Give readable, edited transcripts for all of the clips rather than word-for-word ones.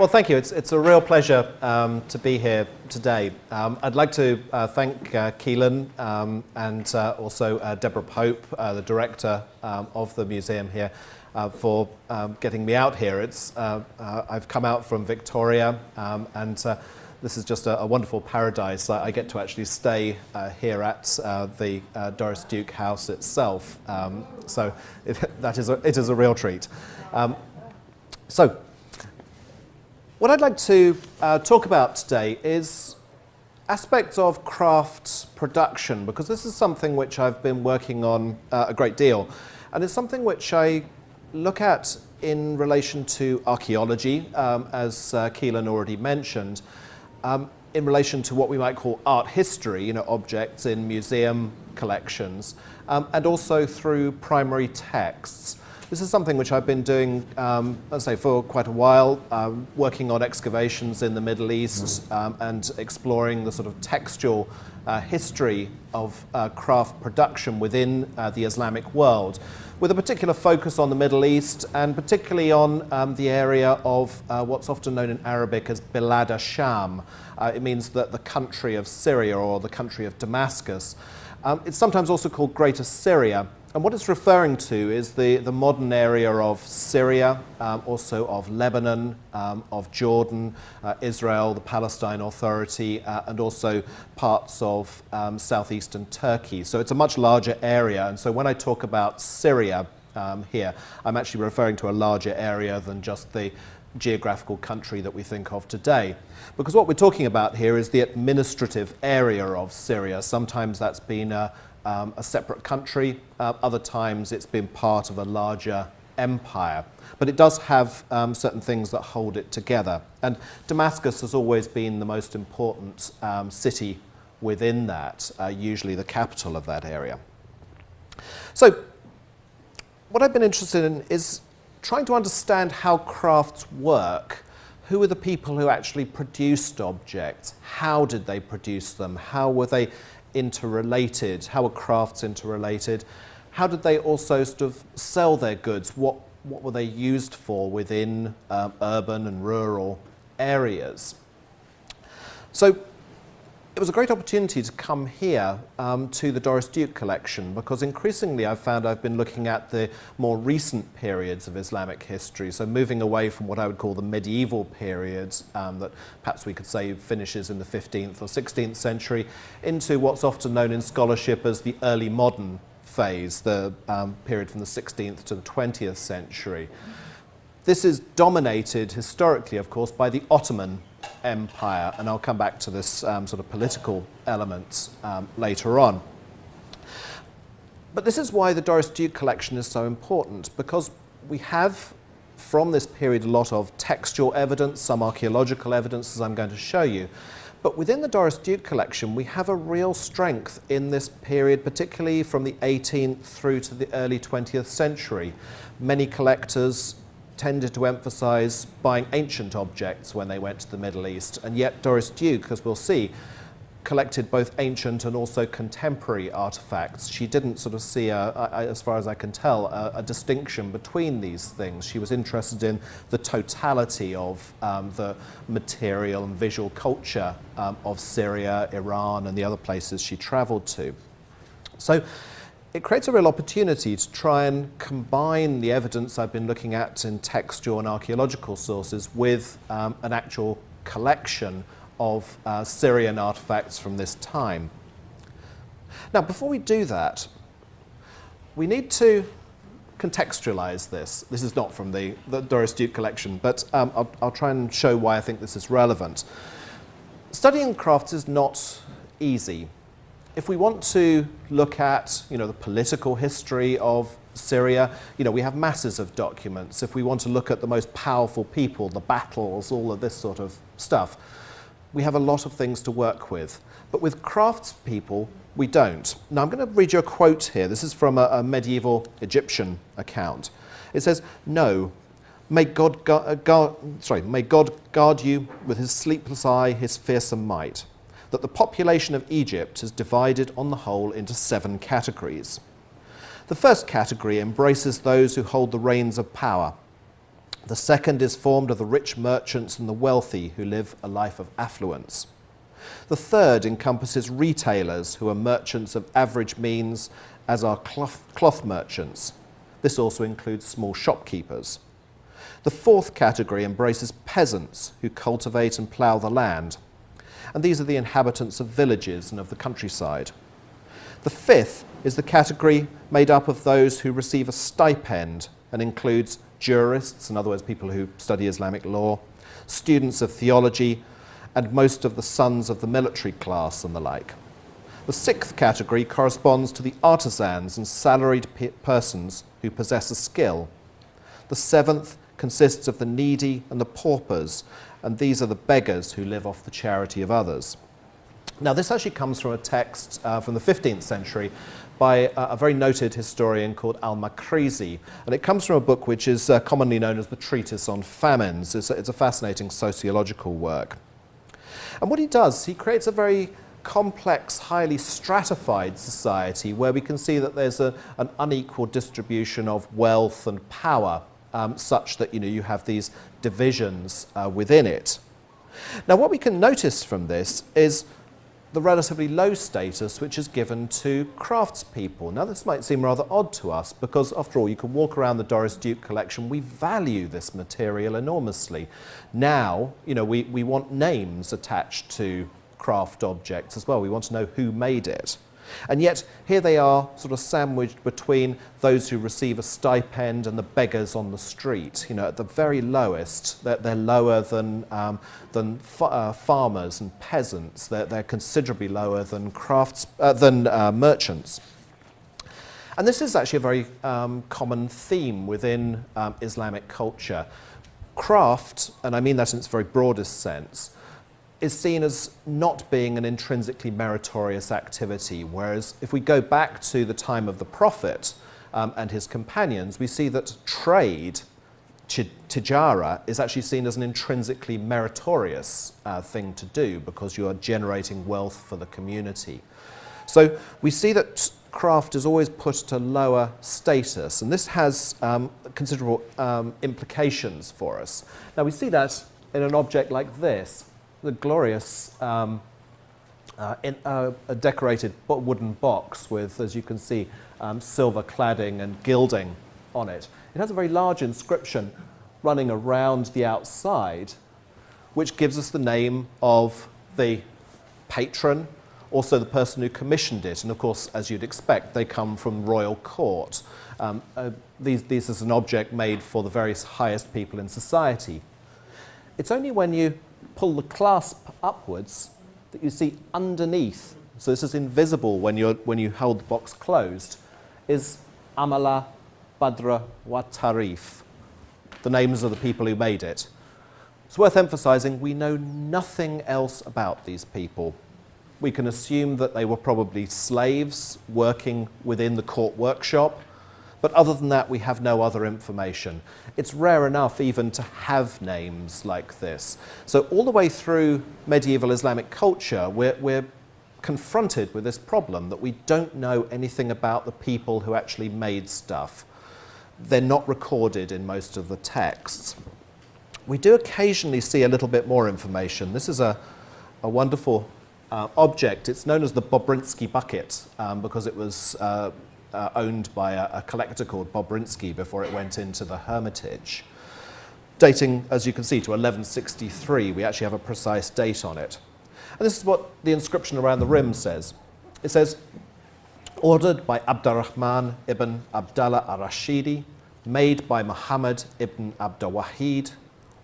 Well, thank you. It's a real pleasure to be here today. I'd like to thank Keelan and also Deborah Pope, the director of the museum here, for getting me out here. I've come out from Victoria, and this is just a wonderful paradise. I get to actually stay here at the Doris Duke House itself, so it is a real treat. So, what I'd like to talk about today is aspects of craft production, because this is something which I've been working on a great deal, and it's something which I look at in relation to archaeology, as Keelan already mentioned, in relation to what we might call art history, objects in museum collections, and also through primary texts. This is something which I've been doing, let's say, for quite a while, working on excavations in the Middle East and exploring the sort of textual history of craft production within the Islamic world, with a particular focus on the Middle East and particularly on the area of what's often known in Arabic as Bilad Sham. It means that the country of Syria or the country of Damascus. It's sometimes also called Greater Syria. And what it's referring to is the modern area of Syria, also of Lebanon, of Jordan, Israel, the Palestine Authority, and also parts of southeastern Turkey. So it's a much larger area. And so when I talk about Syria here, I'm actually referring to a larger area than just the geographical country that we think of today. Because what we're talking about here is the administrative area of Syria. Sometimes that's been a separate country, other times it's been part of a larger empire. But it does have certain things that hold it together. And Damascus has always been the most important city within that, usually the capital of that area. So what I've been interested in is trying to understand how crafts work. Who are the people who actually produced objects? How did they produce them? How were they interrelated? How were crafts interrelated? How did they also sort of sell their goods? What were they used for within urban and rural areas? So it was a great opportunity to come here to the Doris Duke collection, because increasingly I've found I've been looking at the more recent periods of Islamic history, so moving away from what I would call the medieval periods that perhaps we could say finishes in the 15th or 16th century, into what's often known in scholarship as the early modern phase, the period from the 16th to the 20th century. This is dominated historically, of course, by the Ottoman Empire, and I'll come back to this sort of political element later on. But this is why the Doris Duke collection is so important, because we have from this period a lot of textual evidence, some archaeological evidence, as I'm going to show you. But within the Doris Duke collection, we have a real strength in this period, particularly from the 18th through to the early 20th century. Many collectors tended to emphasize buying ancient objects when they went to the Middle East, and yet Doris Duke, as we'll see, collected both ancient and also contemporary artifacts. She didn't sort of see, as far as I can tell, a distinction between these things. She was interested in the totality of the material and visual culture of Syria, Iran, and the other places she traveled to. So it creates a real opportunity to try and combine the evidence I've been looking at in textual and archaeological sources with an actual collection of Syrian artifacts from this time. Now, before we do that, we need to contextualize this. This is not from the Doris Duke collection, but I'll try and show why I think this is relevant. Studying crafts is not easy. If we want to look at, the political history of Syria, we have masses of documents. If we want to look at the most powerful people, the battles, all of this sort of stuff, we have a lot of things to work with. But with craftspeople, we don't. Now, I'm going to read you a quote here. This is from a medieval Egyptian account. It says, "No, may God guard you with his sleepless eye, his fearsome might, that the population of Egypt is divided on the whole into 7 categories. The first category embraces those who hold the reins of power. The second is formed of the rich merchants and the wealthy who live a life of affluence. The third encompasses retailers who are merchants of average means, as are cloth merchants. This also includes small shopkeepers. The fourth category embraces peasants who cultivate and plough the land, and these are the inhabitants of villages and of the countryside. The fifth is the category made up of those who receive a stipend and includes jurists, in other words, people who study Islamic law, students of theology, and most of the sons of the military class and the like. The sixth category corresponds to the artisans and salaried persons who possess a skill. The seventh consists of the needy and the paupers, and these are the beggars who live off the charity of others. Now, this actually comes from a text from the 15th century by a very noted historian called al-Makrizi, and it comes from a book which is commonly known as the Treatise on Famines. It's a fascinating sociological work. And what he does, he creates a very complex, highly stratified society where we can see that there's an unequal distribution of wealth and power, such that you have these divisions within it. Now, what we can notice from this is the relatively low status which is given to craftspeople. Now, this might seem rather odd to us because, after all, you can walk around the Doris Duke collection. We value this material enormously. Now, we want names attached to craft objects as well. We want to know who made it. And yet, here they are sort of sandwiched between those who receive a stipend and the beggars on the street. At the very lowest, they're lower than farmers and peasants. They're considerably lower than merchants. And this is actually a very common theme within Islamic culture. Craft, and I mean that in its very broadest sense, is seen as not being an intrinsically meritorious activity, whereas if we go back to the time of the Prophet and his companions, we see that trade, tijara, is actually seen as an intrinsically meritorious thing to do because you are generating wealth for the community. So we see that craft is always put at a lower status, and this has considerable implications for us. Now, we see that in an object like this, the glorious a decorated wooden box with, as you can see, silver cladding and gilding on it. It has a very large inscription running around the outside, which gives us the name of the patron, also the person who commissioned it, and of course, as you'd expect, they come from royal court. This is an object made for the various highest people in society. It's only when you pull the clasp upwards that you see underneath, so this is invisible when you hold the box closed, is Amala, Badra, wa Tarif, the names of the people who made it. It's worth emphasizing we know nothing else about these people. We can assume that they were probably slaves working within the court workshop, but other than that, we have no other information. It's rare enough even to have names like this. So all the way through medieval Islamic culture, we're confronted with this problem that we don't know anything about the people who actually made stuff. They're not recorded in most of the texts. We do occasionally see a little bit more information. This is a wonderful object. It's known as the Bobrinsky bucket because it was owned by a collector called Bobrinsky before it went into the Hermitage. Dating, as you can see, to 1163. We actually have a precise date on it. And this is what the inscription around the rim says. It says, ordered by Abdurrahman ibn Abdallah al-Rashidi, made by Muhammad ibn Abdawahid,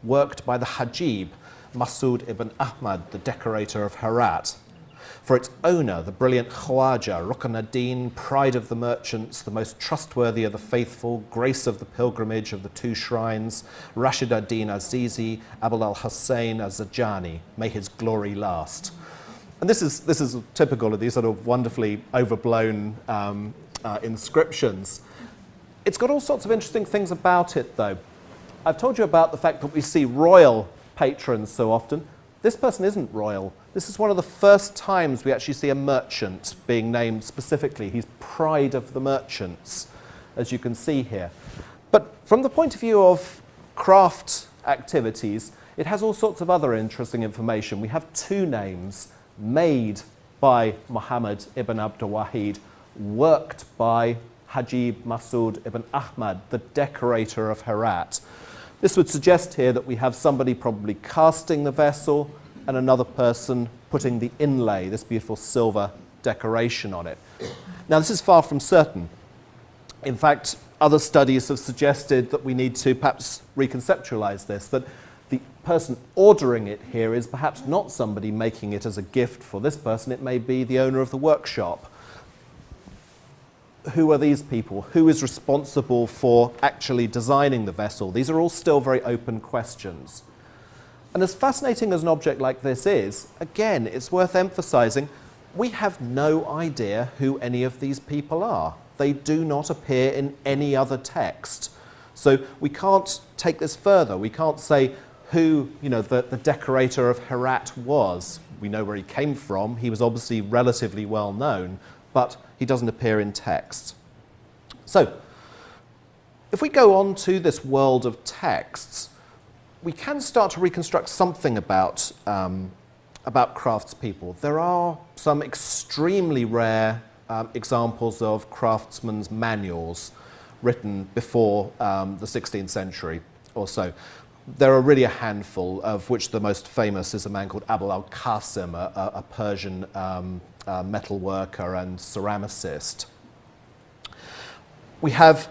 worked by the Hajib, Masud ibn Ahmad, the decorator of Herat. For its owner, the brilliant Khwaja, Rukn ad-Din, pride of the merchants, the most trustworthy of the faithful, grace of the pilgrimage of the two shrines, Rashid ad-Din Azizi, Abul al-Hussein az-Zajani, may his glory last. And this is typical of these sort of wonderfully overblown inscriptions. It's got all sorts of interesting things about it, though. I've told you about the fact that we see royal patrons so often. This person isn't royal. This is one of the first times we actually see a merchant being named specifically. He's pride of the merchants, as you can see here. But from the point of view of craft activities, it has all sorts of other interesting information. We have two names made by Muhammad ibn Abdul Wahid, worked by Hajib Masood ibn Ahmad, the decorator of Herat. This would suggest here that we have somebody probably casting the vessel and another person putting the inlay, this beautiful silver decoration on it. Now, this is far from certain. In fact, other studies have suggested that we need to perhaps reconceptualize this, that the person ordering it here is perhaps not somebody making it as a gift for this person. It may be the owner of the workshop. Who are these people? Who is responsible for actually designing the vessel? These are all still very open questions. And as fascinating as an object like this is, again, it's worth emphasizing, we have no idea who any of these people are. They do not appear in any other text. So we can't take this further. We can't say who, the decorator of Herat was. We know where he came from. He was obviously relatively well known, but he doesn't appear in text. So if we go on to this world of texts, we can start to reconstruct something about craftspeople. There are some extremely rare examples of craftsmen's manuals written before the 16th century or so. There are really a handful, of which the most famous is a man called Abul al-Qasim, a Persian metal worker and ceramicist. We have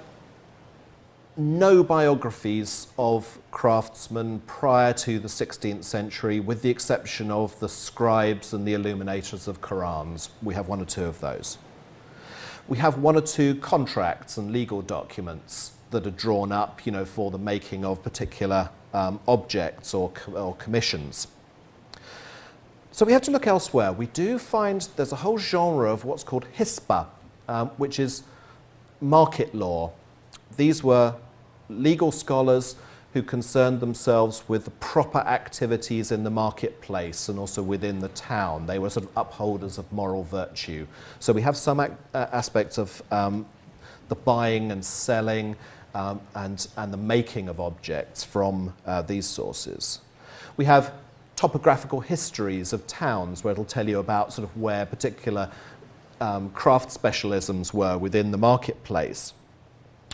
no biographies of craftsmen prior to the 16th century, with the exception of the scribes and the illuminators of Qurans. We have one or two of those. We have one or two contracts and legal documents that are drawn up, for the making of particular objects or commissions. So we have to look elsewhere. We do find there's a whole genre of what's called hisba, which is market law. These were legal scholars who concerned themselves with the proper activities in the marketplace and also within the town. They were sort of upholders of moral virtue. So we have some aspects of the buying and selling and the making of objects from these sources. We have topographical histories of towns where it'll tell you about sort of where particular craft specialisms were within the marketplace.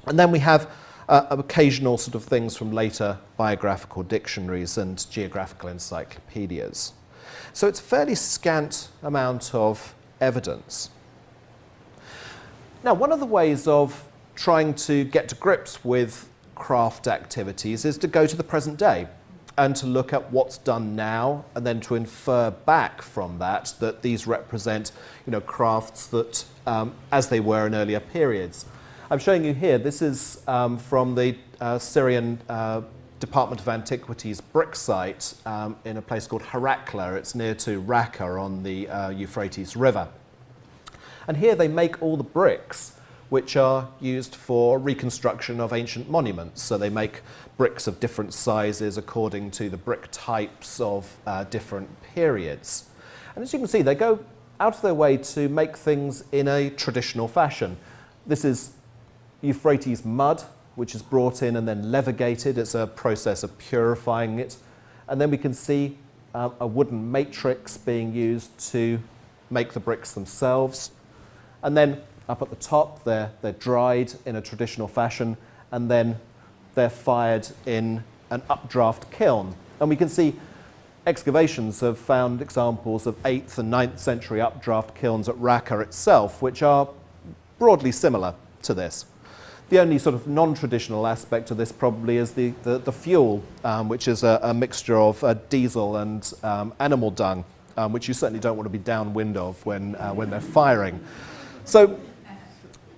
And then we have occasional sort of things from later biographical dictionaries and geographical encyclopedias. So it's a fairly scant amount of evidence. Now, one of the ways of trying to get to grips with craft activities is to go to the present day and to look at what's done now, and then to infer back from that that these represent, crafts that, as they were in earlier periods. I'm showing you here, this is from the Syrian Department of Antiquities brick site in a place called Herakla. It's near to Raqqa on the Euphrates River. And here they make all the bricks which are used for reconstruction of ancient monuments. So they make bricks of different sizes according to the brick types of different periods. And as you can see, they go out of their way to make things in a traditional fashion. This is Euphrates mud, which is brought in and then levigated. It's a process of purifying it. And then we can see a wooden matrix being used to make the bricks themselves. And then up at the top, they're dried in a traditional fashion, and then they're fired in an updraft kiln. And we can see excavations have found examples of 8th and 9th century updraft kilns at Raqqa itself, which are broadly similar to this. The only sort of non-traditional aspect of this probably is the fuel, which is a mixture of diesel and animal dung, which you certainly don't want to be downwind of when they're firing. So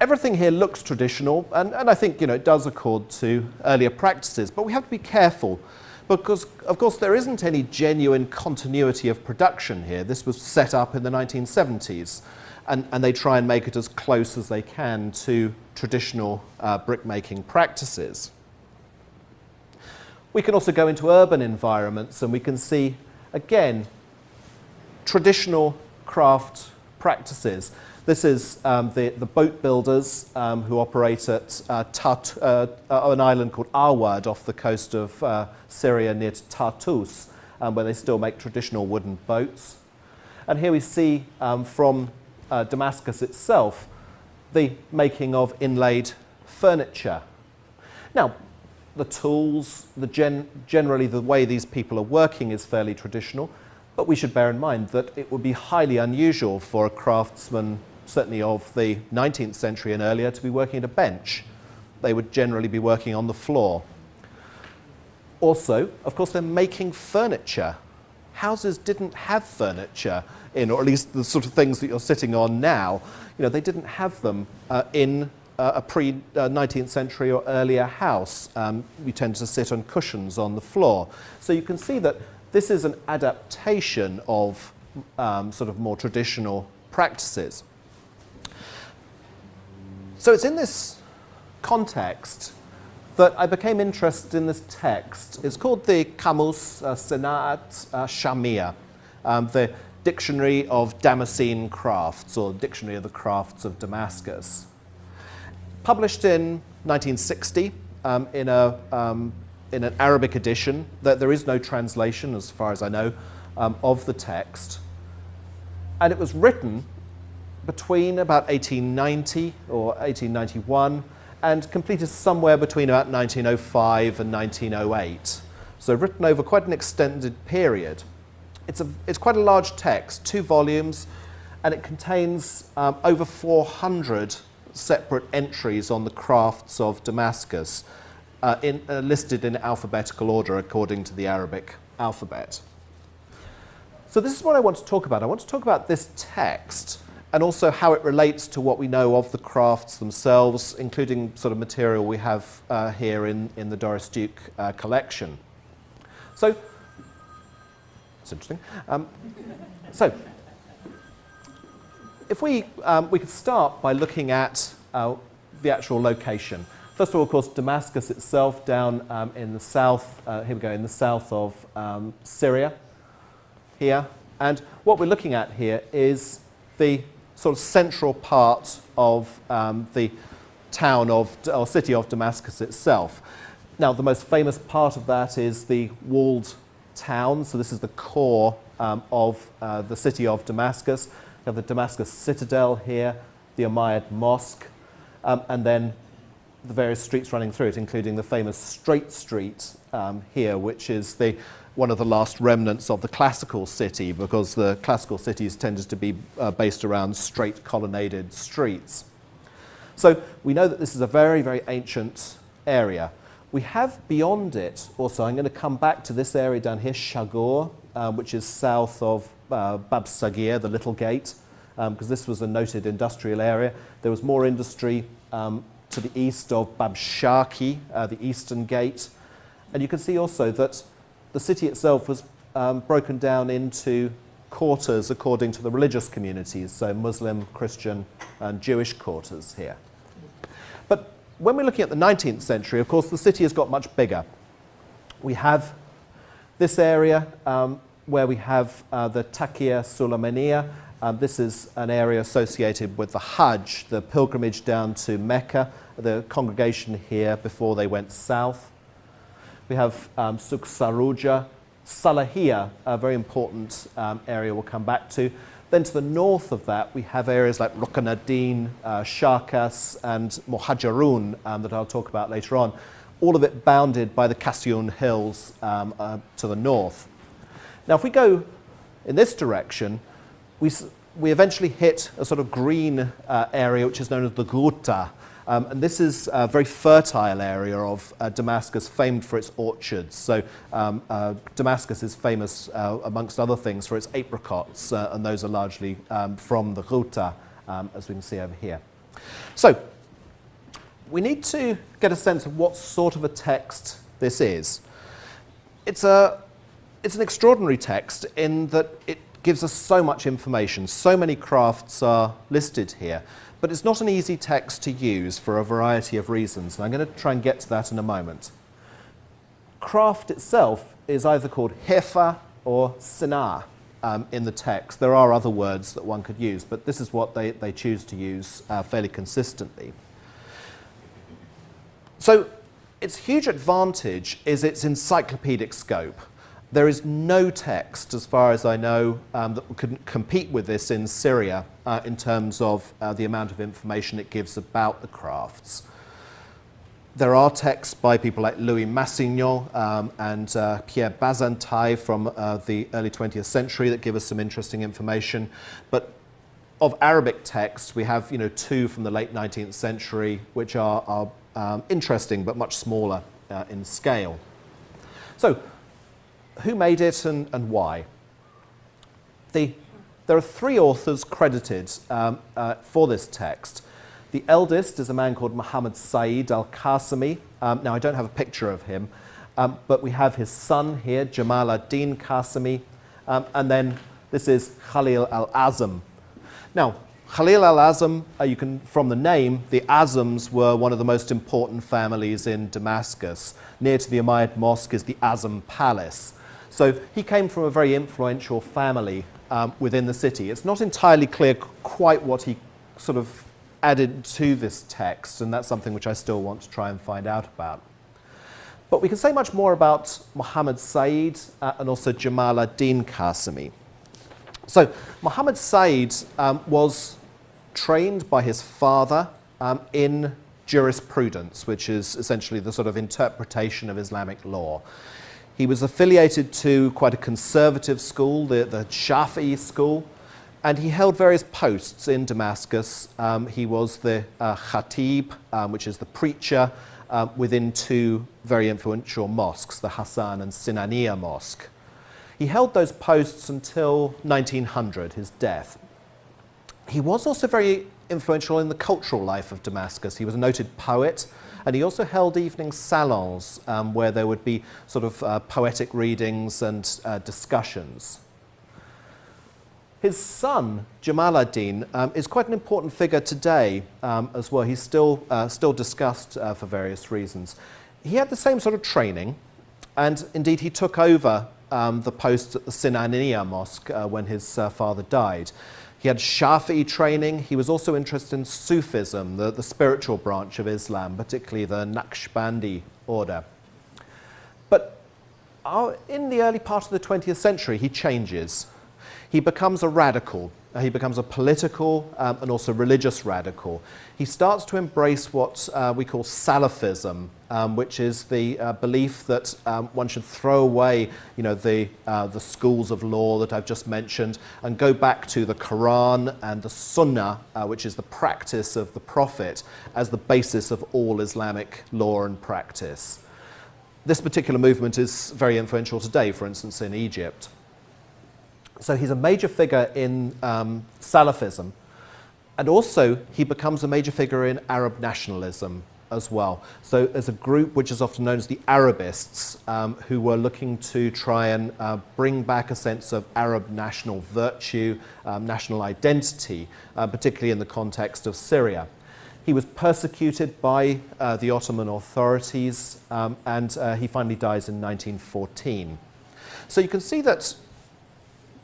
everything here looks traditional, and I think it does accord to earlier practices, but we have to be careful because, of course, there isn't any genuine continuity of production here. This was set up in the 1970s, and they try and make it as close as they can to traditional brick-making practices. We can also go into urban environments, and we can see, again, traditional craft practices. This is the boat builders who operate at an island called Awad off the coast of Syria near to Tartus, where they still make traditional wooden boats. And here we see from Damascus itself the making of inlaid furniture. Now, the tools, generally the way these people are working is fairly traditional, but we should bear in mind that it would be highly unusual for a craftsman, certainly of the 19th century and earlier, to be working at a bench. They would generally be working on the floor. Also, of course, they're making furniture. Houses didn't have furniture in, or at least the sort of things that you're sitting on now. You know, they didn't have them in a pre-19th century or earlier house. We tend to sit on cushions on the floor. So you can see that this is an adaptation of sort of more traditional practices. So it's in this context that I became interested in this text. It's called the Kamus Senaat Shamia, the Dictionary of Damascene Crafts, or Dictionary of the Crafts of Damascus. Published in 1960 in an Arabic edition. There is no translation, as far as I know, of the text. And it was written between about 1890 or 1891 and completed somewhere between about 1905 and 1908. So written over quite an extended period. It's quite a large text, 2 volumes, and it contains over 400 separate entries on the crafts of Damascus, listed in alphabetical order according to the Arabic alphabet. So this is what I want to talk about. I want to talk about this text and also how it relates to what we know of the crafts themselves, including sort of material we have here in the Doris Duke collection. So, it's interesting. So, if we could start by looking at the actual location. First of all, of course, Damascus itself down in the south, here we go, in the south of Syria, here. And what we're looking at here is the sort of central part of the town of, or city of Damascus itself. Now, the most famous part of that is the walled town. So this is the core of the city of Damascus. We have the Damascus Citadel here, the Umayyad Mosque, and then the various streets running through it, including the famous Straight Street here, which is one of the last remnants of the classical city, because the classical cities tended to be based around straight colonnaded streets. So we know that this is a very, very ancient area. We have beyond it also, I'm going to come back to this area down here, Shagor, which is south of Bab Sagir, the Little Gate, because this was a noted industrial area. There was more industry to the east of Bab Shaki, the Eastern Gate. And you can see also that the city itself was broken down into quarters according to the religious communities, so Muslim, Christian, and Jewish quarters here. But when we're looking at the 19th century, of course, the city has got much bigger. We have this area where we have the Takia Sulamaniya. This is an area associated with the Hajj, the pilgrimage down to Mecca, the congregation here before they went south. We have Suk Saruja, Salahiyya, a very important area we'll come back to. Then to the north of that, we have areas like Rukanuddin, Sharkas, and Muhajirun that I'll talk about later on, all of it bounded by the Kasyoun Hills to the north. Now, if we go in this direction, we eventually hit a sort of green area, which is known as the Ghouta. And this is a very fertile area of Damascus, famed for its orchards. So Damascus is famous, amongst other things, for its apricots, and those are largely from the Ghouta, as we can see over here. So we need to get a sense of what sort of a text this is. It's an extraordinary text in that it gives us so much information. So many crafts are listed here. But it's not an easy text to use for a variety of reasons, and I'm going to try and get to that in a moment. Craft itself is either called Hefa or Sinar. in the text. There are other words that one could use, but this is what they choose to use fairly consistently. So its huge advantage is its encyclopedic scope. There is no text, as far as I know, that could compete with this in Syria in terms of the amount of information it gives about the crafts. There are texts by people like Louis Massignon and Pierre Bazantaille from the early 20th century that give us some interesting information. But of Arabic texts, we have two from the late 19th century, which are interesting but much smaller in scale. So, who made it and why? There are three authors credited for this text. The eldest is a man called Muhammad Said al-Qasimi. Now, I don't have a picture of him, but we have his son here, Jamal ad-Din Qasimi, and then this is Khalil al-Azam. Now, Khalil al-Azam, you can, from the name, the Azams were one of the most important families in Damascus. Near to the Umayyad Mosque is the Azam Palace. So he came from a very influential family within the city. It's not entirely clear quite what he sort of added to this text, and that's something which I still want to try and find out about. But we can say much more about Muhammad Said and also Jamal ad-Din Qasimi. So Muhammad Said was trained by his father in jurisprudence, which is essentially the sort of interpretation of Islamic law. He was affiliated to quite a conservative school, the Shafi'i school, and he held various posts in Damascus. He was the khatib, which is the preacher, within two very influential mosques, the Hassan and Sinaniya Mosque. He held those posts until 1900, his death. He was also very influential in the cultural life of Damascus. He was a noted poet, and he also held evening salons where there would be sort of poetic readings and discussions. His son, Jamal ad-Din, is quite an important figure today as well. He's still discussed for various reasons. He had the same sort of training, and indeed he took over the posts at the Sinaniya Mosque when his father died. He had Shafi'i training. He was also interested in Sufism, the spiritual branch of Islam, particularly the Naqshbandi order. But in the early part of the 20th century, he changes. He becomes a radical. He becomes a political and also religious radical. He starts to embrace what we call Salafism, which is the belief that one should throw away, the schools of law that I've just mentioned, and go back to the Quran and the Sunnah, which is the practice of the Prophet, as the basis of all Islamic law and practice. This particular movement is very influential today, for instance, in Egypt. So he's a major figure in Salafism, and also he becomes a major figure in Arab nationalism as well. So there's a group which is often known as the Arabists, who were looking to try and bring back a sense of Arab national virtue, national identity, particularly in the context of Syria. He was persecuted by the Ottoman authorities, and he finally dies in 1914. So you can see that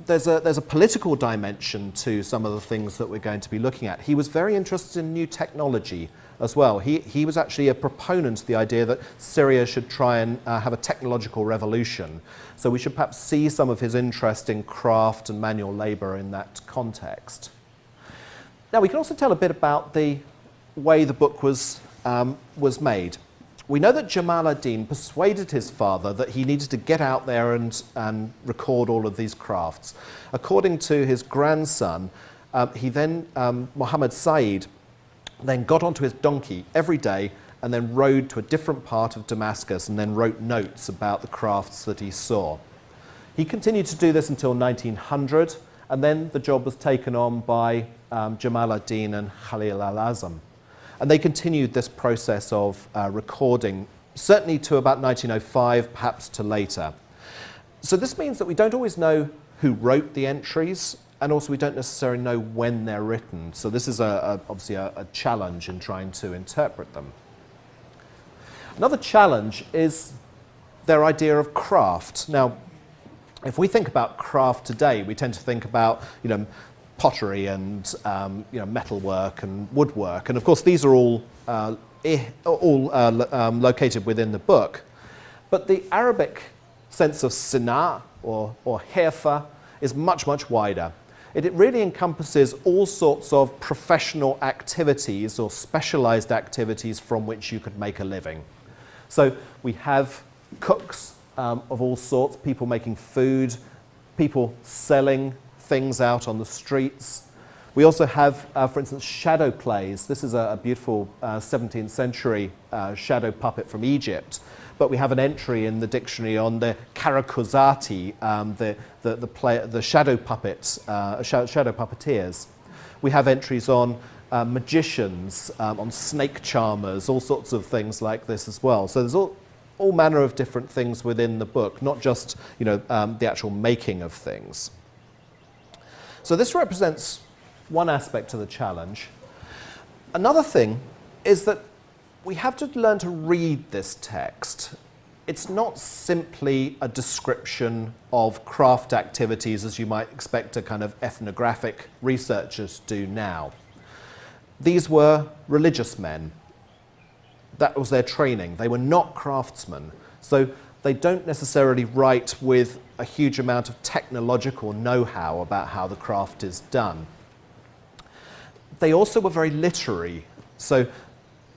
there's a political dimension to some of the things that we're going to be looking at. He was very interested in new technology as well. He was actually a proponent of the idea that Syria should try and have a technological revolution. So we should perhaps see some of his interest in craft and manual labour in that context. Now, we can also tell a bit about the way the book was made. We know that Jamal ad-Din persuaded his father that he needed to get out there and record all of these crafts. According to his grandson, Muhammad Said then got onto his donkey every day and then rode to a different part of Damascus and then wrote notes about the crafts that he saw. He continued to do this until 1900, and then the job was taken on by Jamal ad-Din and Khalil al-Azam. And they continued this process of recording, certainly to about 1905, perhaps to later. So this means that we don't always know who wrote the entries, and also we don't necessarily know when they're written. So this is obviously a challenge in trying to interpret them. Another challenge is their idea of craft. Now, If we think about craft today, we tend to think about, pottery and metalwork and woodwork, and of course these are all located within the book. But the Arabic sense of sina or hirfa is much, much wider. It really encompasses all sorts of professional activities or specialized activities from which you could make a living. So we have cooks of all sorts, people making food, people selling things out on the streets. We also have, for instance, shadow plays. This is a beautiful 17th century shadow puppet from Egypt. But we have an entry in the dictionary on the karakuzati, the shadow puppets, shadow puppeteers. We have entries on magicians, on snake charmers, all sorts of things like this as well. So there's all manner of different things within the book, not just the actual making of things. So this represents one aspect of the challenge. Another thing is that we have to learn to read this text. It's not simply a description of craft activities as you might expect a kind of ethnographic researchers do now. These were religious men. That was their training. They were not craftsmen. So they don't necessarily write with a huge amount of technological know-how about how the craft is done. They also were very literary. So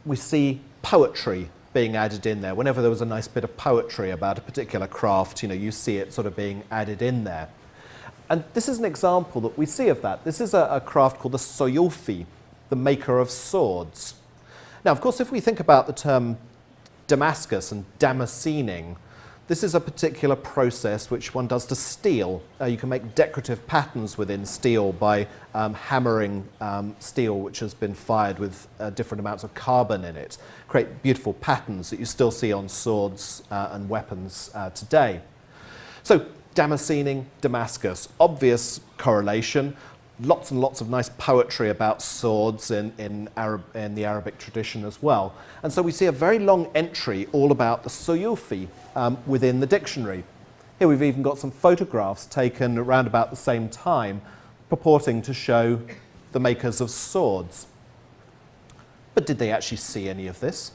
we see poetry being added in there. Whenever there was a nice bit of poetry about a particular craft, you see it sort of being added in there. And this is an example that we see of that. This is a craft called the soyufi, the maker of swords. Now, of course, if we think about the term Damascus and Damascening, this is a particular process which one does to steel. You can make decorative patterns within steel by hammering steel which has been fired with different amounts of carbon in it. Create beautiful patterns that you still see on swords and weapons today. So Damascening, Damascus, obvious correlation. Lots and lots of nice poetry about swords in the Arabic tradition as well. And so we see a very long entry all about the soyufi within the dictionary. Here we've even got some photographs taken around about the same time purporting to show the makers of swords. But did they actually see any of this?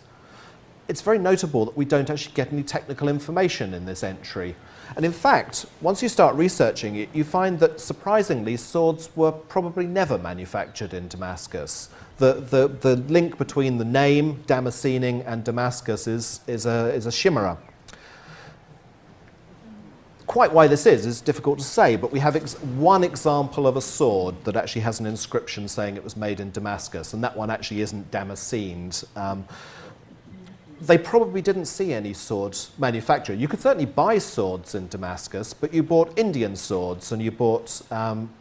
It's very notable that we don't actually get any technical information in this entry. And in fact, once you start researching it, you find that surprisingly, swords were probably never manufactured in Damascus. The link between the name Damascening and Damascus is a chimera. Quite why this is difficult to say, but we have one example of a sword that actually has an inscription saying it was made in Damascus, and that one actually isn't Damascened. They probably didn't see any sword manufacture. You could certainly buy swords in Damascus, but you bought Indian swords and you bought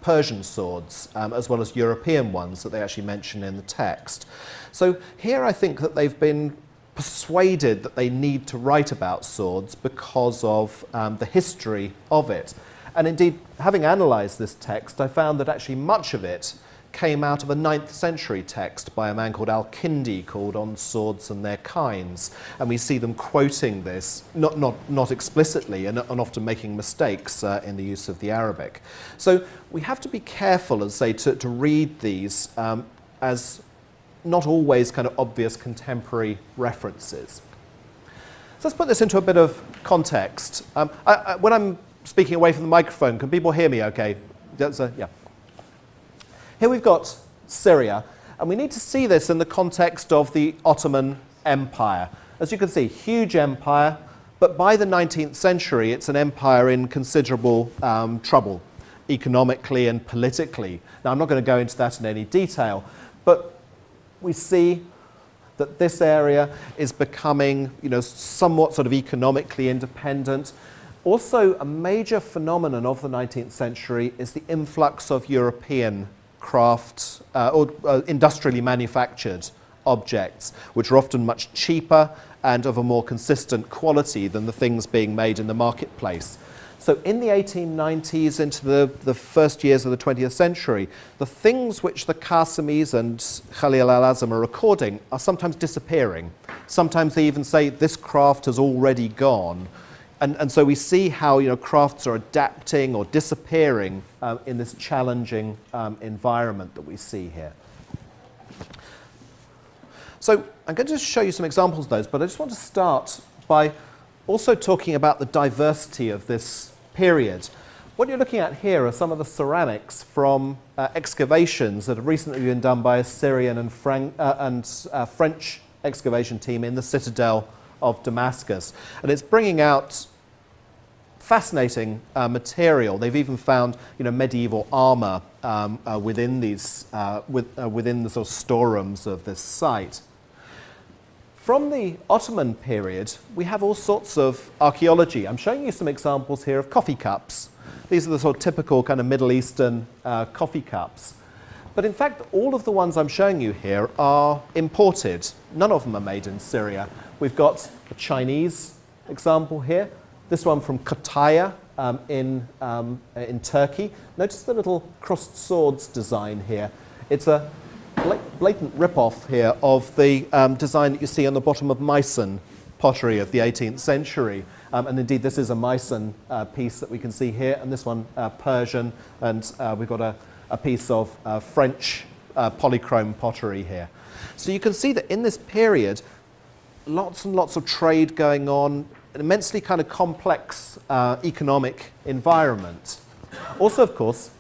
Persian swords, as well as European ones that they actually mention in the text. So here I think that they've been persuaded that they need to write about swords because of the history of it. And indeed, having analysed this text, I found that actually much of it came out of a 9th century text by a man called Al-Kindi called On Swords and Their Kinds. And we see them quoting this, not explicitly, and often making mistakes in the use of the Arabic. So we have to be careful, as I say, to read these as not always kind of obvious contemporary references. So let's put this into a bit of context. When I'm speaking away from the microphone, can people hear me okay? Yeah. Here we've got Syria, and we need to see this in the context of the Ottoman Empire. As you can see, huge empire, but by the 19th century, it's an empire in considerable trouble, economically and politically. Now, I'm not going to go into that in any detail, but we see that this area is becoming, somewhat sort of economically independent. Also, a major phenomenon of the 19th century is the influx of European craft or industrially manufactured objects, which are often much cheaper and of a more consistent quality than the things being made in the marketplace. So in the 1890s into the first years of the 20th century, the things which the Qasimis and Khalil al-Azam are recording are sometimes disappearing. Sometimes they even say this craft has already gone. And so we see how crafts are adapting or disappearing in this challenging environment that we see here. So I'm going to show you some examples of those, but I just want to start by also talking about the diversity of this period. What you're looking at here are some of the ceramics from excavations that have recently been done by a Syrian and French excavation team in the citadel of Damascus. And it's bringing out fascinating material. They've even found medieval armour within these within the sort of storerooms of this site. From the Ottoman period, we have all sorts of archaeology. I'm showing you some examples here of coffee cups. These are the sort of typical kind of Middle Eastern coffee cups. But in fact, all of the ones I'm showing you here are imported. None of them are made in Syria. We've got a Chinese example here. This one from Kütahya in Turkey. Notice the little crossed swords design here. It's a blatant rip-off here of the design that you see on the bottom of Meissen pottery of the 18th century. And indeed, this is a Meissen piece that we can see here, and this one Persian, and we've got a piece of French polychrome pottery here. So you can see that in this period, lots and lots of trade going on, an immensely kind of complex economic environment. Also, of course,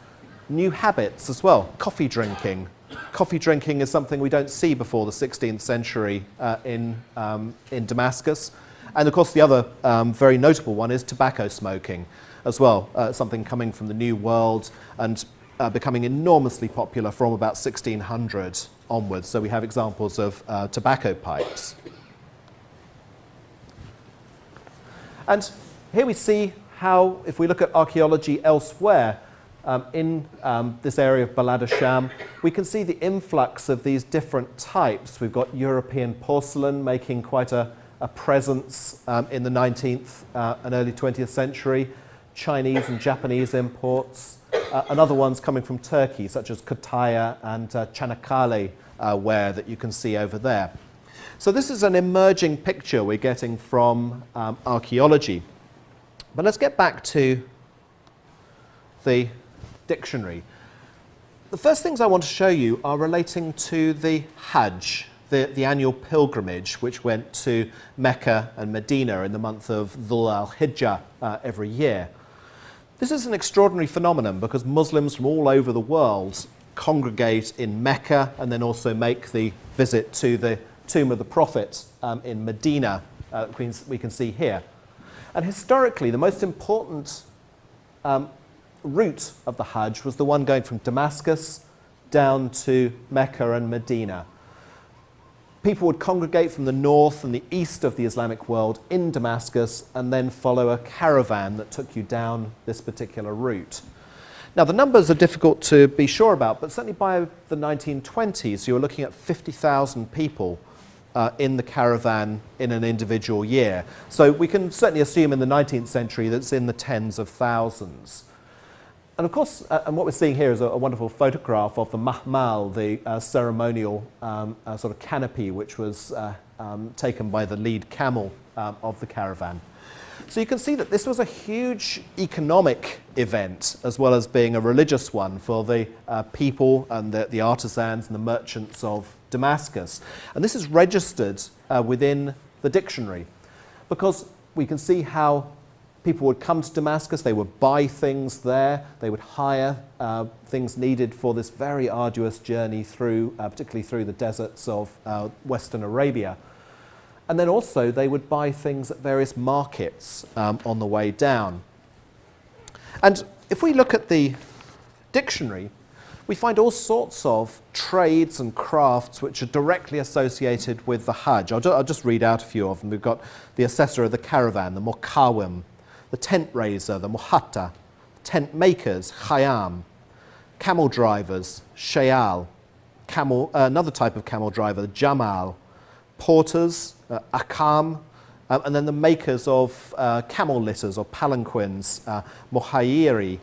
new habits as well, coffee drinking. Coffee drinking is something we don't see before the 16th century in Damascus. And of course, the other very notable one is tobacco smoking as well, something coming from the New World and becoming enormously popular from about 1600 onwards. So we have examples of tobacco pipes. And here we see how, if we look at archaeology elsewhere, in this area of Balad al-Sham, we can see the influx of these different types. We've got European porcelain making quite a presence in the 19th and early 20th century, Chinese and Japanese imports, and other ones coming from Turkey, such as Kütahya and Çanakkale ware that you can see over there. So this is an emerging picture we're getting from archaeology. But let's get back to the dictionary. The first things I want to show you are relating to the Hajj, the annual pilgrimage which went to Mecca and Medina in the month of Dhul al-Hijjah every year. This is an extraordinary phenomenon because Muslims from all over the world congregate in Mecca and then also make the visit to the tomb of the Prophet in Medina, we can see here. And historically, the most important route of the Hajj was the one going from Damascus down to Mecca and Medina. People would congregate from the north and the east of the Islamic world in Damascus and then follow a caravan that took you down this particular route. Now, the numbers are difficult to be sure about, but certainly by the 1920s, you were looking at 50,000 people in the caravan in an individual year. So we can certainly assume in the 19th century that's in the tens of thousands. And of course, and what we're seeing here is a wonderful photograph of the mahmal, the ceremonial sort of canopy, which was taken by the lead camel of the caravan. So you can see that this was a huge economic event, as well as being a religious one for the people and the artisans and the merchants of Damascus. And this is registered within the dictionary, because we can see how people would come to Damascus, they would buy things there, they would hire things needed for this very arduous journey through, particularly through the deserts of Western Arabia. And then also they would buy things at various markets on the way down. And if we look at the dictionary, we find all sorts of trades and crafts which are directly associated with the Hajj. I'll just read out a few of them. We've got the assessor of the caravan, the Mokawim, the tent raiser, the Muhatta, tent makers, Khayyam, camel drivers, Shayal, another type of camel driver, the Jamal, porters, Akam, and then the makers of camel litters or palanquins, Muhayyiri,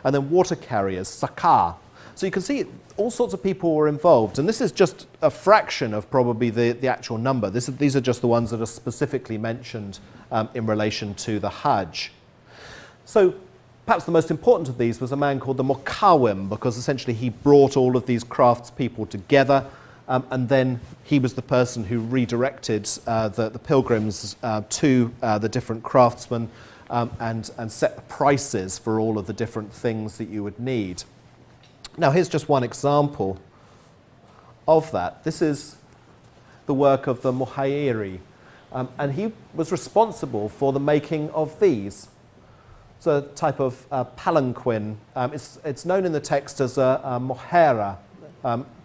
and then water carriers, Sakar. So you can see all sorts of people were involved, and this is just a fraction of probably the actual number. These are just the ones that are specifically mentioned in relation to the Hajj. So perhaps the most important of these was a man called the Mukawim, because essentially he brought all of these craftspeople together, and then he was the person who redirected the pilgrims to the different craftsmen and set the prices for all of the different things that you would need. Now here's just one example of that. This is the work of the Muhayiri, and he was responsible for the making of these. It's a type of palanquin. It's known in the text as a mohera,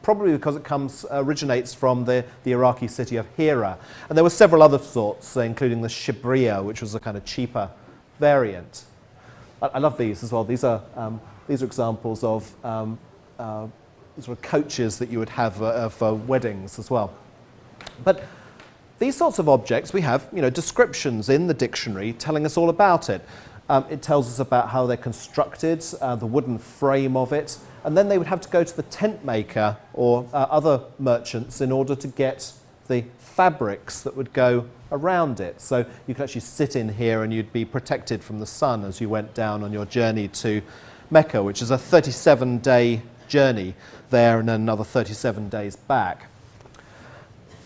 probably because it originates from the Iraqi city of Hira. And there were several other sorts, including the shibriya, which was a kind of cheaper variant. I love these as well. These are examples of sort of coaches that you would have for weddings as well. But these sorts of objects, we have descriptions in the dictionary telling us all about it. It tells us about how they're constructed, the wooden frame of it, and then they would have to go to the tent maker or other merchants in order to get the fabrics that would go around it. So you could actually sit in here and you'd be protected from the sun as you went down on your journey to Mecca, which is a 37-day journey there and then another 37 days back.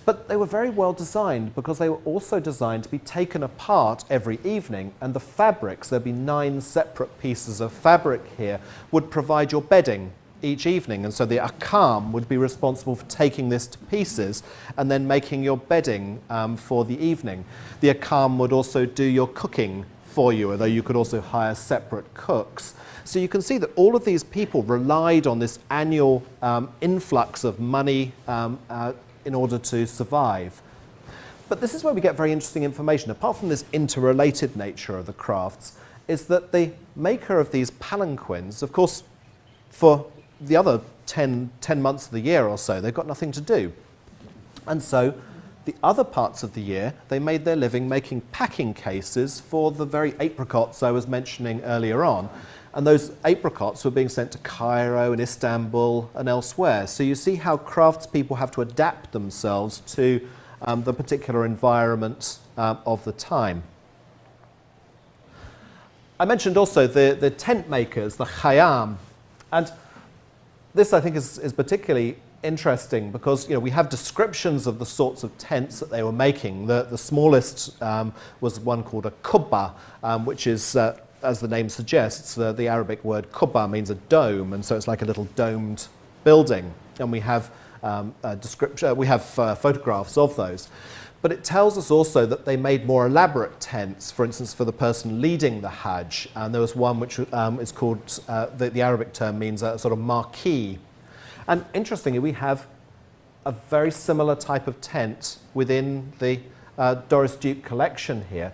But they were very well designed because they were also designed to be taken apart every evening, and the fabrics, there'd be 9 separate pieces of fabric here, would provide your bedding each evening, and so the akam would be responsible for taking this to pieces and then making your bedding for the evening. The akam would also do your cooking for you, although you could also hire separate cooks. So you can see that all of these people relied on this annual influx of money in order to survive. But this is where we get very interesting information. Apart from this interrelated nature of the crafts, is that the maker of these palanquins, of course, for the other 10 months of the year or so, they've got nothing to do. And so the other parts of the year, they made their living making packing cases for the very apricots I was mentioning earlier on. And those apricots were being sent to Cairo and Istanbul and elsewhere. So you see how craftspeople have to adapt themselves to the particular environment of the time. I mentioned also the tent makers, the khayyam. And this, I think, is particularly interesting because we have descriptions of the sorts of tents that they were making. The smallest was one called a kubba, which is as the name suggests, the Arabic word kubba means a dome, and so it's like a little domed building. And we have photographs of those. But it tells us also that they made more elaborate tents, for instance, for the person leading the Hajj. And there was one which is called, the Arabic term means a sort of marquee. And interestingly, we have a very similar type of tent within the Doris Duke collection here,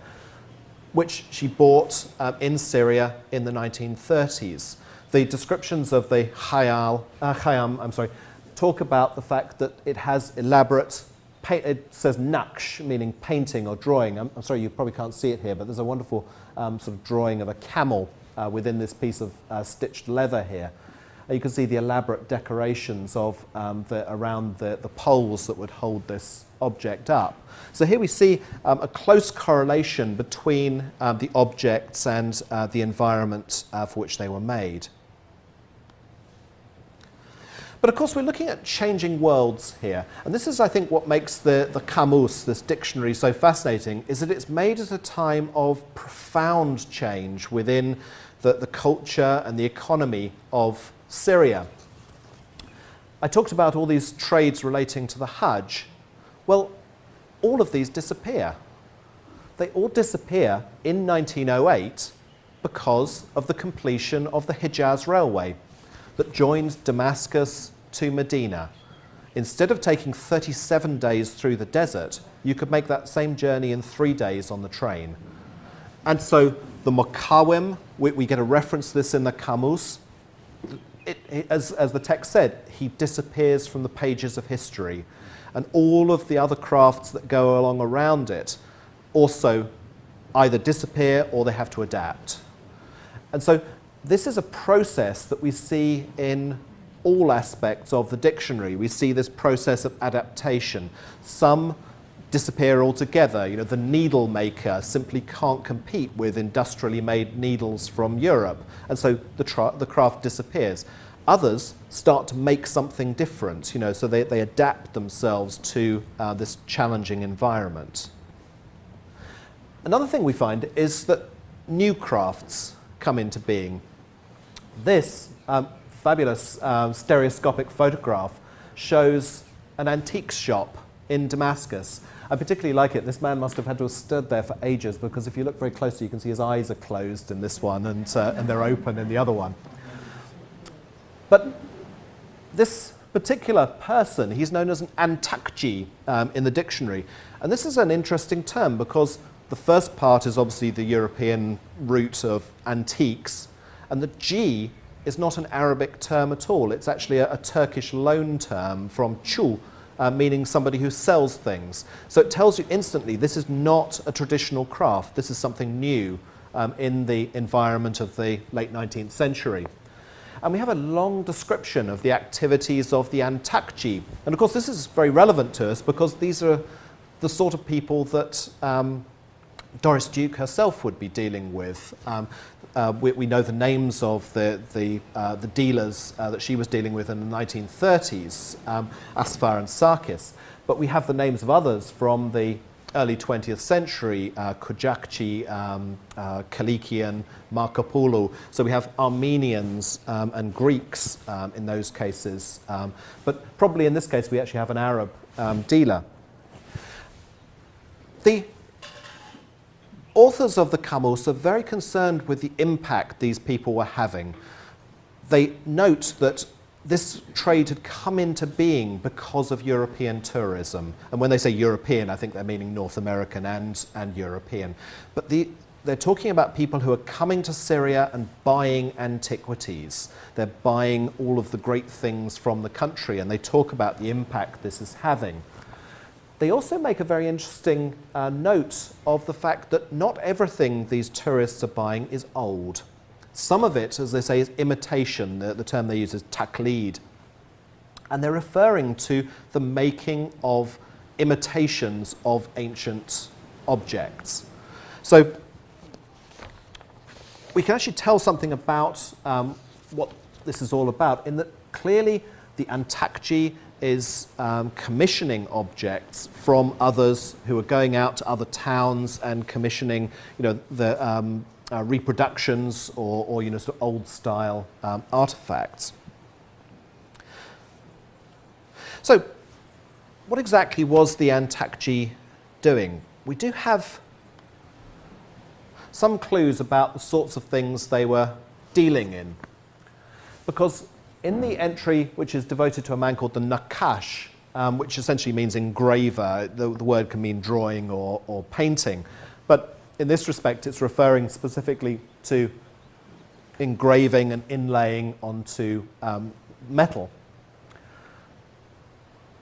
which she bought in Syria in the 1930s. The descriptions of the khayyam, talk about the fact that it has elaborate, it says naqsh, meaning painting or drawing. I'm sorry, you probably can't see it here, but there's a wonderful sort of drawing of a camel within this piece of stitched leather here. You can see the elaborate decorations of around the poles that would hold this object up. So here we see a close correlation between the objects and the environment for which they were made. But of course we're looking at changing worlds here, and this is, I think, what makes the Kamus, this dictionary, so fascinating, is that it's made at a time of profound change within the culture and the economy of Syria. I talked about all these trades relating to the Hajj. Well, all of these disappear. They all disappear in 1908 because of the completion of the Hijaz Railway that joined Damascus to Medina. Instead of taking 37 days through the desert, you could make that same journey in 3 days on the train. And so the Mukawim, we get a reference to this in the Kamus. As the text said, he disappears from the pages of history. And all of the other crafts that go along around it also either disappear or they have to adapt. And so this is a process that we see in all aspects of the dictionary. We see this process of adaptation. Some disappear altogether. You know, the needle maker simply can't compete with industrially made needles from Europe, and so the craft disappears. Others start to make something different, you know, so they adapt themselves to this challenging environment. Another thing we find is that new crafts come into being. This fabulous stereoscopic photograph shows an antiques shop in Damascus. I particularly like it. This man must have had to have stood there for ages, because if you look very closely, you can see his eyes are closed in this one and they're open in the other one. But this particular person, he's known as an antakji in the dictionary. And this is an interesting term, because the first part is obviously the European root of antiques, and the G is not an Arabic term at all. It's actually a Turkish loan term from chu, meaning somebody who sells things. So it tells you instantly this is not a traditional craft. This is something new in the environment of the late 19th century. And we have a long description of the activities of the antakji. And of course this is very relevant to us, because these are the sort of people that Doris Duke herself would be dealing with. We know the names of the dealers that she was dealing with in the 1930s, Asfar and Sarkis, but we have the names of others from the early 20th century, Kujakci, Kalikian, Markopoulou. So we have Armenians and Greeks in those cases, but probably in this case we actually have an Arab dealer. The authors of the Kamus are very concerned with the impact these people were having. They note that this trade had come into being because of European tourism. And when they say European, I think they're meaning North American and European. But they're talking about people who are coming to Syria and buying antiquities. They're buying all of the great things from the country, and they talk about the impact this is having. They also make a very interesting note of the fact that not everything these tourists are buying is old. Some of it, as they say, is imitation. The term they use is taqlid. And they're referring to the making of imitations of ancient objects. So we can actually tell something about what this is all about, in that clearly the antakji is commissioning objects from others who are going out to other towns and commissioning, you know, the reproductions or you know, sort of old style artifacts. So, what exactly was the antakji doing? We do have some clues about the sorts of things they were dealing in, because in the entry, which is devoted to a man called the Nakash, which essentially means engraver, the word can mean drawing or painting, but in this respect it's referring specifically to engraving and inlaying onto metal.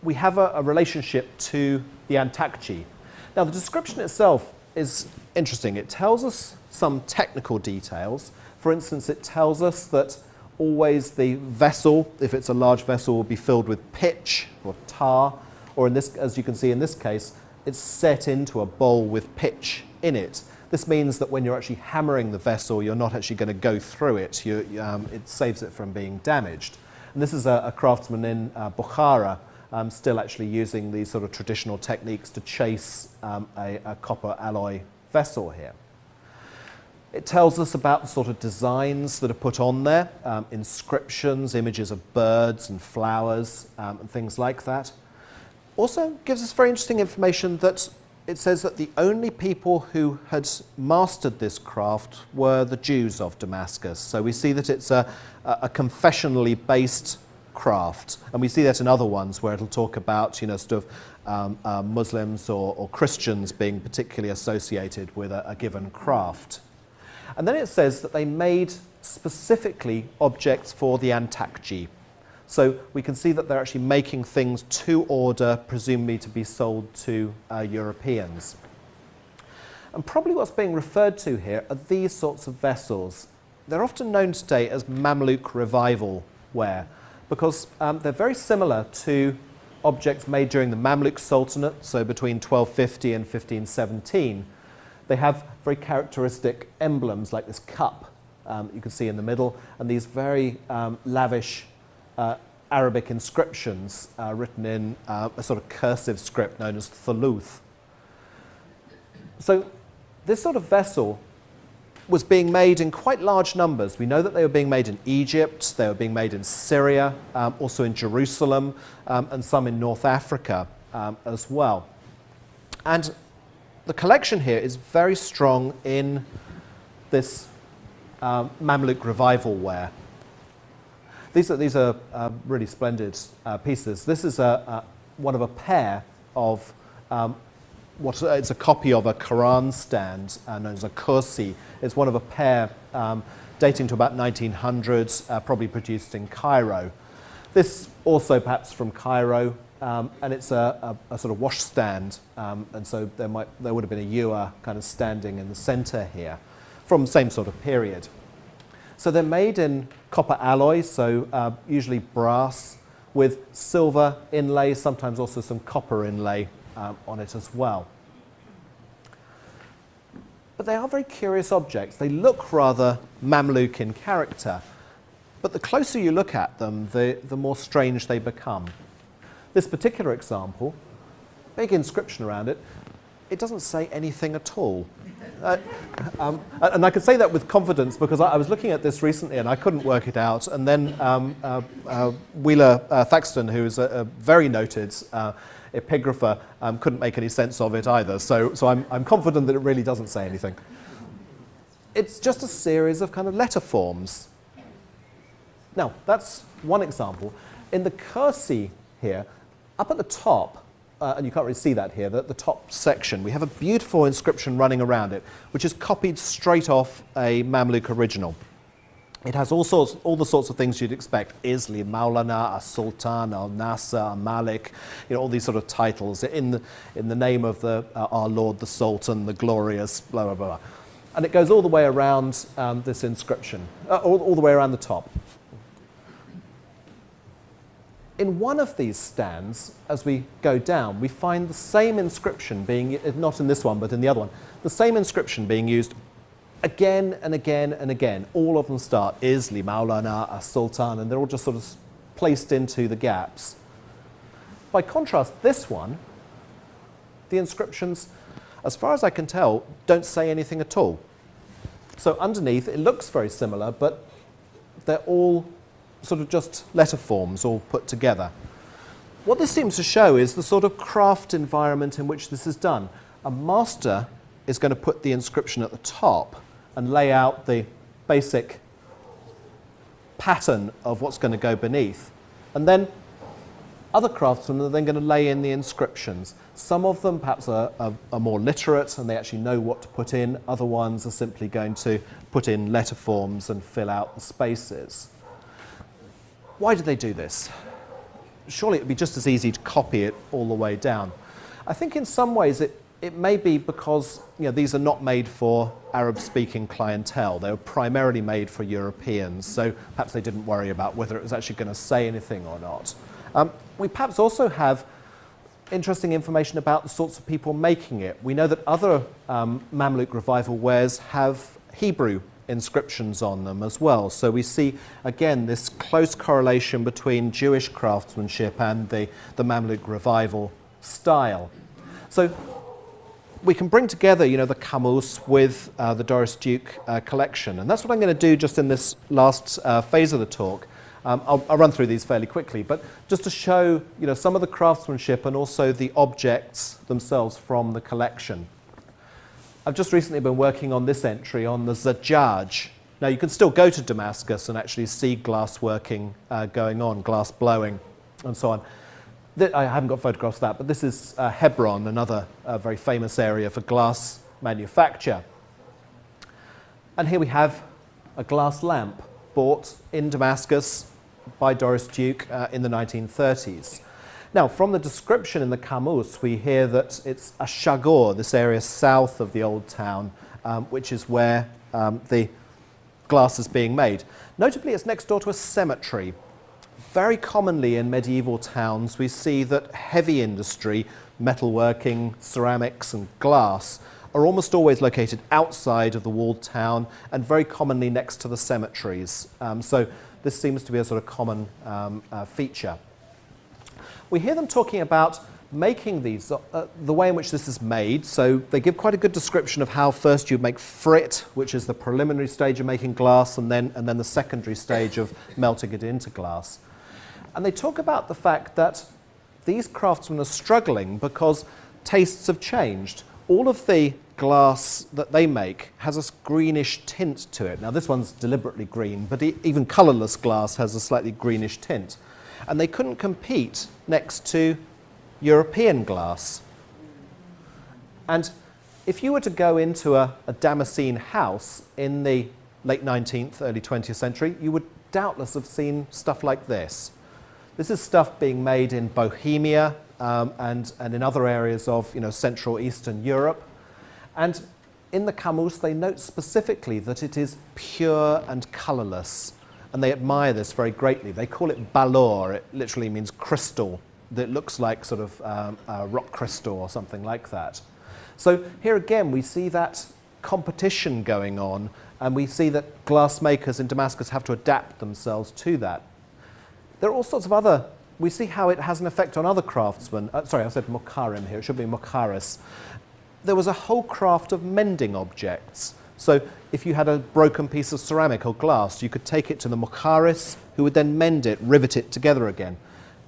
We have a relationship to the antakji. Now the description itself is interesting. It tells us some technical details. For instance, it tells us that always the vessel, if it's a large vessel, will be filled with pitch or tar, or in this, as you can see in this case, it's set into a bowl with pitch in it. This means that when you're actually hammering the vessel, you're not actually going to go through it. It saves it from being damaged. And this is a craftsman in Bukhara, still actually using these sort of traditional techniques to chase a copper alloy vessel here. It tells us about the sort of designs that are put on there, inscriptions, images of birds and flowers and things like that. Also gives us very interesting information that it says that the only people who had mastered this craft were the Jews of Damascus. So we see that it's a confessionally based craft, and we see that in other ones where it'll talk about, you know, sort of Muslims or Christians being particularly associated with a given craft. And then it says that they made specifically objects for the antakji. So we can see that they're actually making things to order, presumably to be sold to Europeans. And probably what's being referred to here are these sorts of vessels. They're often known today as Mamluk revival ware. because they're very similar to objects made during the Mamluk Sultanate, so between 1250 and 1517. They have very characteristic emblems like this cup you can see in the middle, and these very lavish Arabic inscriptions written in a sort of cursive script known as thuluth. So this sort of vessel was being made in quite large numbers. We know that they were being made in Egypt, they were being made in Syria, also in Jerusalem, and some in North Africa as well. And the collection here is very strong in this Mamluk revival ware. These are really splendid pieces. This is one of a pair of it's a copy of a Quran stand known as a kursi. It's one of a pair dating to about 1900, probably produced in Cairo. This also perhaps from Cairo, and it's a sort of washstand, and so there would have been a ewer kind of standing in the centre here from the same sort of period. So they're made in copper alloy, so usually brass, with silver inlay, sometimes also some copper inlay on it as well. But they are very curious objects. They look rather Mamluk in character, but the closer you look at them, the more strange they become. This particular example, big inscription around it, it doesn't say anything at all. And I can say that with confidence because I was looking at this recently and I couldn't work it out. And then Wheeler Thaxton, who is a very noted epigrapher, couldn't make any sense of it either. So I'm confident that it really doesn't say anything. It's just a series of kind of letter forms. Now, that's one example. In the kursi here, up at the top, and you can't really see that here, the top section, we have a beautiful inscription running around it, which is copied straight off a Mamluk original. It has all the sorts of things you'd expect: Isli, Maulana, Sultan, Al-Nasser, Malik, all these sort of titles in the name of our Lord, the Sultan, the glorious, blah, blah, blah. And it goes all the way around this inscription, all the way around the top. In one of these stands, as we go down, we find the same inscription being, not in this one, but in the other one, the same inscription being used again and again and again. All of them start Isli, Maulana, Sultan, and they're all just sort of placed into the gaps. By contrast, this one, the inscriptions, as far as I can tell, don't say anything at all. So underneath, it looks very similar, but they're all sort of just letter forms all put together. What this seems to show is the sort of craft environment in which this is done. A master is going to put the inscription at the top and lay out the basic pattern of what's going to go beneath. And then other craftsmen are then going to lay in the inscriptions. Some of them perhaps are more literate and they actually know what to put in. Other ones are simply going to put in letter forms and fill out the spaces. Why do they do this? Surely it would be just as easy to copy it all the way down. I think in some ways it may be because these are not made for Arab-speaking clientele. They were primarily made for Europeans, so perhaps they didn't worry about whether it was actually going to say anything or not. We perhaps also have interesting information about the sorts of people making it. We know that other Mamluk revival wares have Hebrew inscriptions on them as well. So we see, again, this close correlation between Jewish craftsmanship and the Mamluk revival style. So we can bring together, the Camus with the Doris Duke collection. And that's what I'm going to do just in this last phase of the talk. I'll run through these fairly quickly, but just to show, some of the craftsmanship and also the objects themselves from the collection. I've just recently been working on this entry on the Zajjaj. Now you can still go to Damascus and actually see glass working going on, glass blowing and so on. I haven't got photographs of that, but this is Hebron, another very famous area for glass manufacture. And here we have a glass lamp bought in Damascus by Doris Duke in the 1930s. Now, from the description in the Camus, we hear that it's a Shagor, this area south of the old town, which is where the glass is being made. Notably, it's next door to a cemetery. very commonly in medieval towns we see that heavy industry, metalworking, ceramics and glass, are almost always located outside of the walled town and very commonly next to the cemeteries. So this seems to be a sort of common feature. We hear them talking about making these, the way in which this is made. So they give quite a good description of how first you make frit, which is the preliminary stage of making glass, and then the secondary stage of melting it into glass. And they talk about the fact that these craftsmen are struggling because tastes have changed. All of the glass that they make has a greenish tint to it. Now this one's deliberately green, but even colourless glass has a slightly greenish tint. And they couldn't compete next to European glass. And if you were to go into a Damascene house in the late 19th, early 20th century, you would doubtless have seen stuff like this. This is stuff being made in Bohemia and in other areas of Central Eastern Europe. And in the Camus, they note specifically that it is pure and colourless. And they admire this very greatly. They call it balor. It literally means crystal. That looks like sort of rock crystal or something like that. So here again, we see that competition going on, and we see that glassmakers in Damascus have to adapt themselves to that. There are all sorts of other, we see how it has an effect on other craftsmen. Sorry, I said mokarim here, it should be mokaris. There was a whole craft of mending objects. So if you had a broken piece of ceramic or glass, you could take it to the mokaris, who would then mend it, rivet it together again.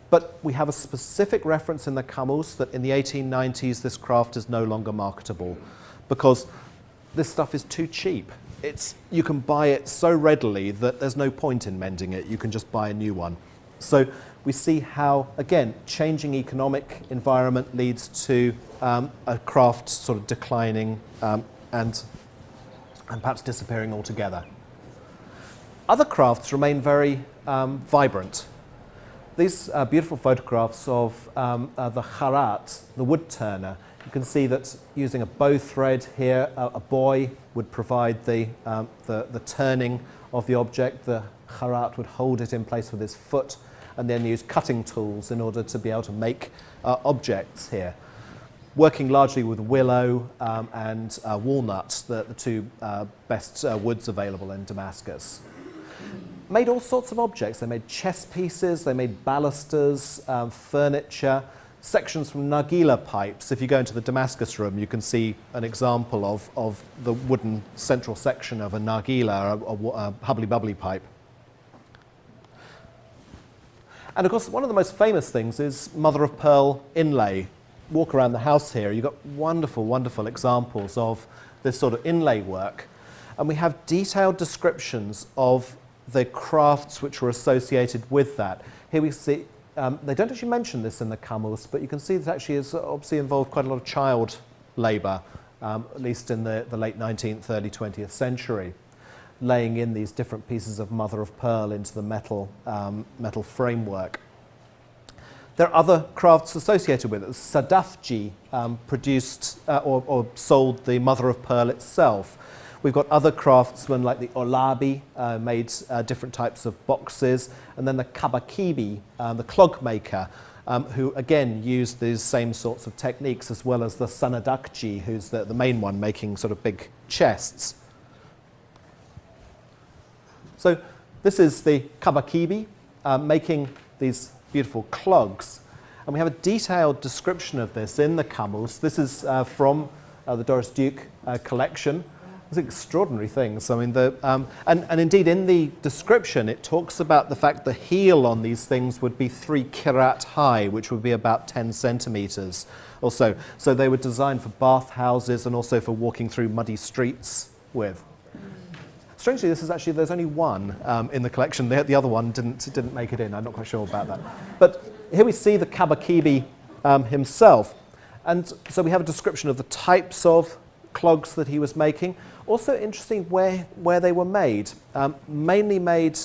But we have a specific reference in the Camus that in the 1890s this craft is no longer marketable because this stuff is too cheap. You can buy it so readily that there's no point in mending it. You can just buy a new one. So we see how, again, changing economic environment leads to a craft sort of declining and perhaps disappearing altogether. Other crafts remain very vibrant. These beautiful photographs of the Karak, the wood turner. You can see that using a bow thread here, a boy would provide the turning of the object. The Karak would hold it in place with his foot and then use cutting tools in order to be able to make objects here. Working largely with willow and walnut, the two best woods available in Damascus. Made all sorts of objects. They made chess pieces, they made balusters, furniture, sections from nargila pipes. If you go into the Damascus room, you can see an example of the wooden central section of a nargila, a hubbly-bubbly pipe. And of course, one of the most famous things is mother-of-pearl inlay. Walk around the house here, you've got wonderful, wonderful examples of this sort of inlay work. And we have detailed descriptions of the crafts which were associated with that. Here we see, they don't actually mention this in the Camus, but you can see that actually is obviously involved quite a lot of child labour, at least in the late 19th, early 20th century, laying in these different pieces of mother of pearl into the metal framework. There are other crafts associated with it. Sadafji produced or sold the mother of pearl itself. We've got other craftsmen like the Olabi, made different types of boxes, and then the Kabakibi, the clog maker, who again used these same sorts of techniques, as well as the Sanadakji, who's the main one making sort of big chests. So this is the Kabakibi making these beautiful clogs, and we have a detailed description of this in the Camus. This is from the Doris Duke collection. It's extraordinary things. I mean, and indeed in the description it talks about the fact the heel on these things would be 3 kirat high, which would be about 10 centimetres or so. So they were designed for bathhouses and also for walking through muddy streets with. Strangely, this is actually, there's only one in the collection. The other one didn't make it in. I'm not quite sure about that. But here we see the Kabakibi himself. And so we have a description of the types of clogs that he was making. Also interesting where they were made. Mainly made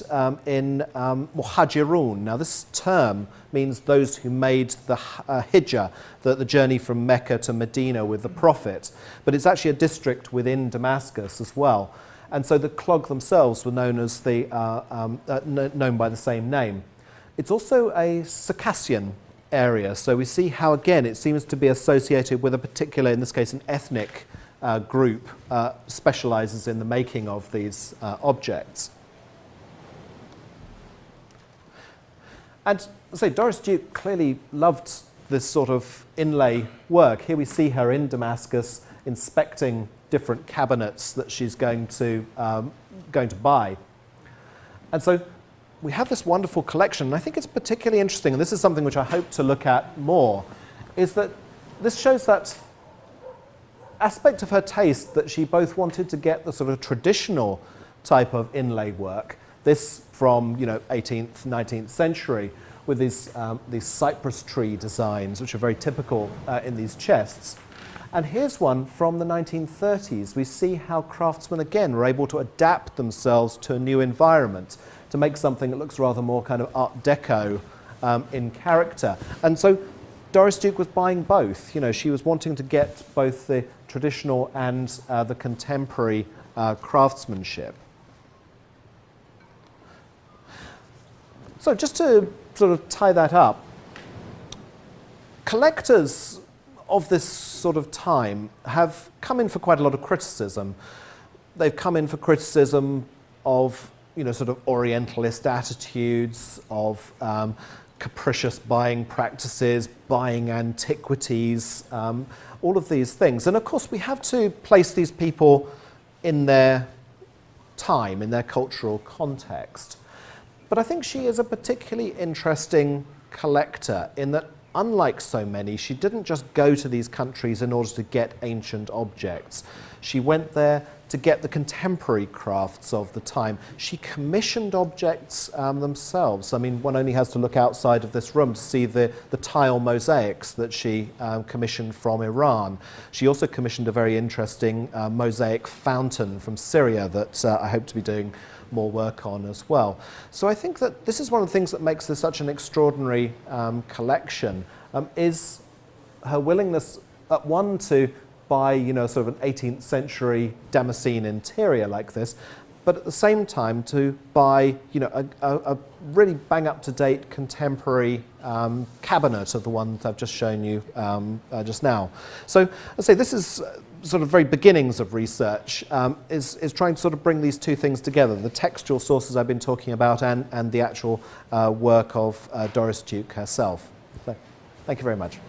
in Muhajirun. Now this term means those who made the Hijjah, the journey from Mecca to Medina with the Prophet. But it's actually a district within Damascus as well. And so the clog themselves were known as known by the same name. It's also a Circassian area, so we see how, again, it seems to be associated with a particular, in this case, an ethnic group specialises in the making of these objects. And so Doris Duke clearly loved this sort of inlay work. Here we see her in Damascus inspecting different cabinets that she's going to buy. And so we have this wonderful collection, and I think it's particularly interesting, and this is something which I hope to look at more, is that this shows that aspect of her taste that she both wanted to get the sort of traditional type of inlay work, this from 18th, 19th century, with these cypress tree designs, which are very typical in these chests. And here's one from the 1930s. We see how craftsmen, again, were able to adapt themselves to a new environment, to make something that looks rather more kind of Art Deco in character. And so Doris Duke was buying both. She was wanting to get both the traditional and the contemporary craftsmanship. So just to sort of tie that up, collectors of this sort of time have come in for quite a lot of criticism. They've come in for criticism of sort of Orientalist attitudes, of capricious buying practices, buying antiquities, all of these things. And of course we have to place these people in their time, in their cultural context. But I think she is a particularly interesting collector in that, unlike so many, she didn't just go to these countries in order to get ancient objects. She went there to get the contemporary crafts of the time. She commissioned objects themselves. I mean, one only has to look outside of this room to see the tile mosaics that she commissioned from Iran. She also commissioned a very interesting mosaic fountain from Syria that I hope to be doing more work on as well. So I think that this is one of the things that makes this such an extraordinary collection, is her willingness, at one, to buy sort of an 18th century Damascene interior like this, but at the same time to buy a really bang up to date contemporary cabinet of the one that I've just shown you just now. So I say this is sort of very beginnings of research, is trying to sort of bring these two things together, the textual sources I've been talking about and the actual work of Doris Duke herself. So, thank you very much.